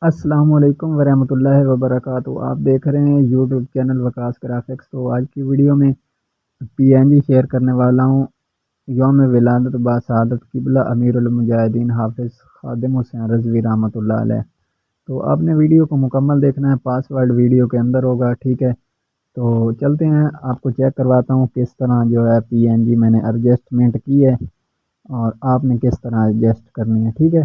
السلام علیکم ورحمۃ اللہ وبرکاتہ۔ آپ دیکھ رہے ہیں یوٹیوب چینل وکاس گرافکس۔ تو آج کی ویڈیو میں پی این جی شیئر کرنے والا ہوں۔ یوم ولادت باسعادت قبلہ امیر المجاہدین حافظ خادم حسین رضوی رحمۃ اللہ علیہ۔ تو آپ نے ویڈیو کو مکمل دیکھنا ہے، پاسورڈ ویڈیو کے اندر ہوگا، ٹھیک ہے؟ تو چلتے ہیں، آپ کو چیک کرواتا ہوں کس طرح جو ہے پی این جی میں نے ایڈجسٹمنٹ کی ہے اور آپ نے کس طرح ایڈجسٹ کرنی ہے، ٹھیک ہے؟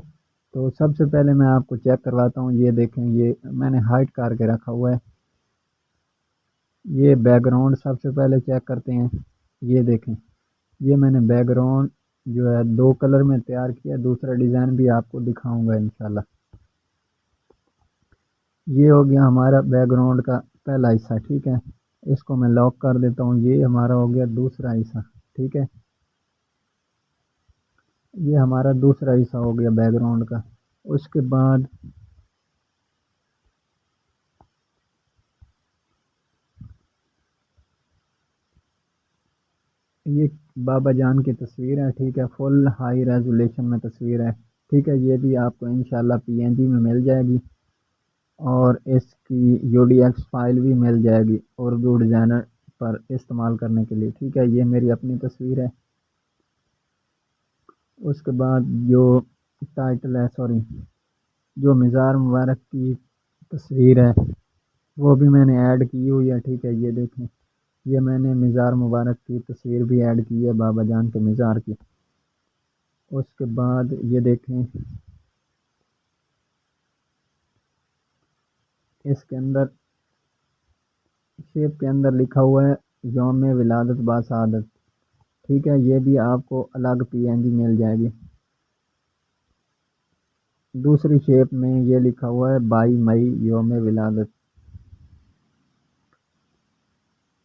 تو سب سے پہلے میں آپ کو چیک کرواتا ہوں۔ یہ دیکھیں، یہ میں نے ہائٹ کر کے رکھا ہوا ہے۔ یہ بیک گراؤنڈ سب سے پہلے چیک کرتے ہیں۔ یہ دیکھیں، یہ میں نے بیک گراؤنڈ جو ہے 2 کلر میں تیار کیا، دوسرا ڈیزائن بھی آپ کو دکھاؤں گا انشاءاللہ۔ یہ ہو گیا ہمارا بیک گراؤنڈ کا پہلا حصہ، ٹھیک ہے؟ اس کو میں لاک کر دیتا ہوں۔ یہ ہمارا ہو گیا دوسرا حصہ، ٹھیک ہے؟ یہ ہمارا دوسرا حصہ ہو گیا بیک گراؤنڈ کا۔ اس کے بعد یہ بابا جان کی تصویر ہے، ٹھیک ہے؟ فل ہائی ریزولیشن میں تصویر ہے، ٹھیک ہے؟ یہ بھی آپ کو انشاءاللہ پی این جی میں مل جائے گی اور اس کی یو ڈی ایکس فائل بھی مل جائے گی اردو ڈیزائنر پر استعمال کرنے کے لیے، ٹھیک ہے؟ یہ میری اپنی تصویر ہے۔ اس کے بعد جو ٹائٹل ہے، سوری، جو مزار مبارک کی تصویر ہے وہ بھی میں نے ایڈ کی ہوئی ہے، ٹھیک ہے؟ یہ دیکھیں، یہ میں نے مزار مبارک کی تصویر بھی ایڈ کی ہے، بابا جان کے مزار کی۔ اس کے بعد یہ دیکھیں، اس کے اندر شیپ کے اندر لکھا ہوا ہے یوم ولادت باسعادت، ٹھیک ہے؟ یہ بھی آپ کو الگ پی این جی مل جائے گی۔ دوسری شیپ میں یہ لکھا ہوا ہے 22 مئی یوم ولادت۔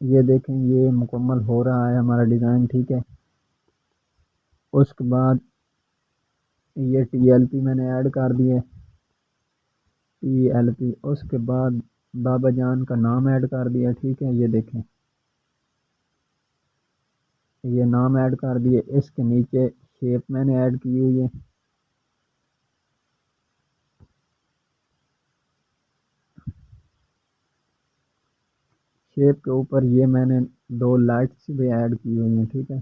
یہ دیکھیں، یہ مکمل ہو رہا ہے ہمارا ڈیزائن، ٹھیک ہے؟ اس کے بعد یہ ٹی ایل پی میں نے ایڈ کر دی ہے، ٹی ایل پی۔ اس کے بعد بابا جان کا نام ایڈ کر دیا، ٹھیک ہے؟ یہ دیکھیں، یہ نام ایڈ کر دیے۔ اس کے نیچے شیپ میں نے ایڈ کی ہوئی ہے۔ شیپ کے اوپر یہ میں نے 2 لائٹس بھی ایڈ کی ہوئی ہیں، ٹھیک ہے؟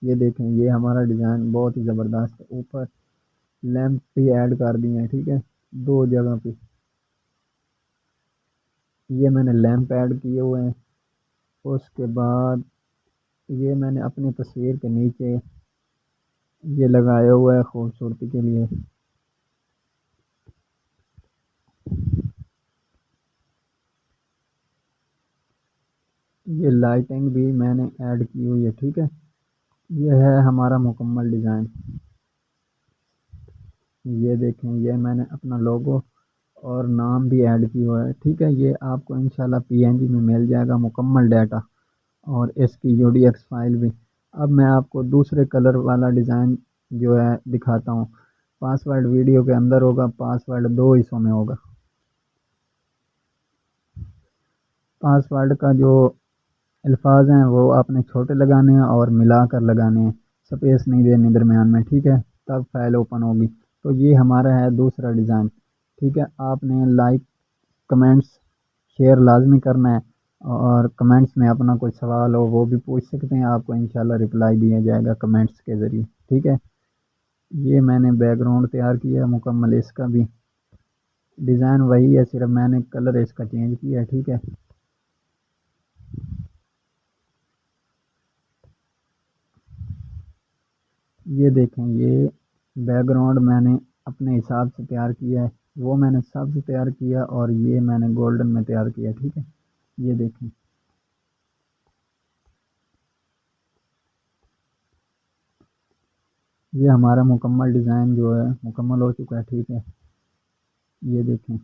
یہ دیکھیں، یہ ہمارا ڈیزائن بہت ہی زبردست ہے۔ اوپر لیمپ بھی ایڈ کر دی ہیں، ٹھیک ہے؟ 2 جگہ پہ یہ میں نے لیمپ ایڈ کیے ہوئے ہیں۔ اس کے بعد یہ میں نے اپنی تصویر کے نیچے یہ لگایا ہوا ہے خوبصورتی کے لیے۔ یہ لائٹنگ بھی میں نے ایڈ کی ہوئی ہے، ٹھیک ہے؟ یہ ہے ہمارا مکمل ڈیزائن۔ یہ دیکھیں، یہ میں نے اپنا لوگو اور نام بھی ایڈ کی ہوا ہے، ٹھیک ہے؟ یہ آپ کو انشاءاللہ پی این جی میں مل جائے گا مکمل ڈیٹا اور اس کی یو ڈی ایکس فائل بھی۔ اب میں آپ کو دوسرے کلر والا ڈیزائن جو ہے دکھاتا ہوں۔ پاسورڈ ویڈیو کے اندر ہوگا، پاسورڈ 2 حصوں میں ہوگا۔ پاسورڈ کا جو الفاظ ہیں وہ آپ نے چھوٹے لگانے ہیں اور ملا کر لگانے ہیں، سپیس نہیں دینی درمیان میں، ٹھیک ہے؟ تب فائل اوپن ہوگی۔ تو یہ ہمارا ہے دوسرا ڈیزائن، ٹھیک ہے؟ آپ نے لائک، کمنٹس، شیئر لازمی کرنا ہے اور کمنٹس میں اپنا کوئی سوال ہو وہ بھی پوچھ سکتے ہیں، آپ کو انشاءاللہ رپلائی دیا جائے گا کمنٹس کے ذریعے، ٹھیک ہے؟ یہ میں نے بیک گراؤنڈ تیار کیا ہے مکمل، اس کا بھی ڈیزائن وہی ہے، صرف میں نے کلر اس کا چینج کیا ہے، ٹھیک ہے؟ یہ دیکھیں، یہ بیک گراؤنڈ میں نے اپنے حساب سے تیار کیا ہے، وہ میں نے سب سے تیار کیا اور یہ میں نے گولڈن میں تیار کیا، ٹھیک ہے؟ یہ دیکھیں، یہ ہمارا مکمل ڈیزائن جو ہے مکمل ہو چکا ہے، ٹھیک ہے؟ یہ دیکھیں،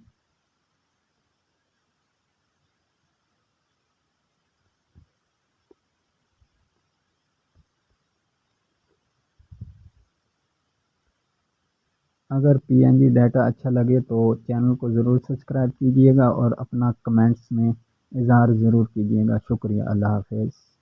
اگر پی این جی ڈیٹا اچھا لگے تو چینل کو ضرور سبسکرائب کیجیے گا اور اپنا کمنٹس میں اظہار ضرور کیجیے گا۔ شکریہ، اللہ حافظ۔